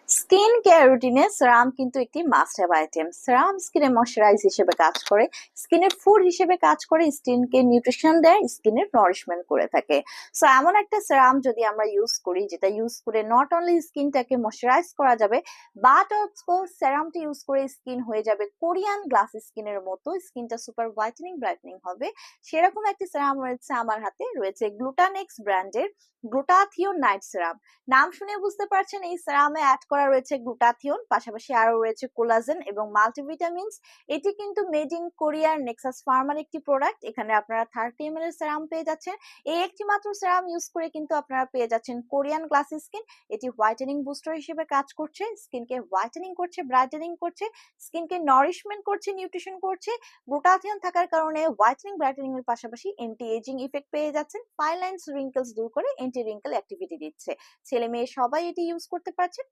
Skin care রুটিনে সেরাম কিন্তু একটি মাস্ট হ্যাভ আইটেম। সেরাম স্কিনে ময়শ্চারাইজ হিসেবে কাজ করে, স্কিনের ফুড হিসেবে কাজ করে, স্কিনকে নিউট্রিশন দেয়, স্কিনের নারিশমেন্ট করে থাকে। সো এমন একটা সেরাম যদি আমরা ইউজ করি, যেটা ইউজ করে নট অনলি স্কিনটাকে ময়শ্চারাইজ করা যাবে, বাট অলসো সেরামটি ইউজ করে স্কিন হয়ে যাবে কোরিয়ান গ্লাস স্কিনের মতো, স্কিনটা সুপার হোয়াইটেনিং ব্রাইটনিং হবে। সেরকম একটি সেরাম রয়েছে আমার হাতে, রয়েছে গ্লুটানেক্স ব্র্যান্ডের গ্লুটাথিওন নাইট সেরাম। নাম শুনে বুঝতে পারছেন এই সেরামে অ্যাড করা রয়েছে গ্লুটাথিওন, পাশাপাশি আরো রয়েছে কোলাজেন এবং মাল্টিভিটামিনস। এটি কিন্তু মেড ইন কোরিয়ার নেক্সাস ফার্মার একটি প্রোডাক্ট। এখানে আপনারা 30 ml এর সেরাম পেয়ে যাচ্ছেন। এই একটি মাত্র সেরাম ইউজ করে কিন্তু আপনারা পেয়ে যাচ্ছেন কোরিয়ান গ্লাস স্কিন। এটি হোয়াইটেনিং বুস্টার হিসেবে কাজ করছে, স্কিনকে হোয়াইটেনিং করছে, ব্রাইটেনিং করছে, স্কিনকে নারিশমেন্ট করছে, নিউট্রিশন করছে। গ্লুটাথিওন থাকার কারণে হোয়াইটেনিং ব্রাইটেনিং এর পাশাপাশি অ্যান্টি এজিং ইফেক্ট পেয়ে যাচ্ছেন, ফাইন লাইন্স রিঙ্কেলস দূর করে অ্যান্টি রিঙ্কেল অ্যাক্টিভিটি দিচ্ছে। ছেলে মেয়ে সবাই এটি ইউজ করতে পারছেন।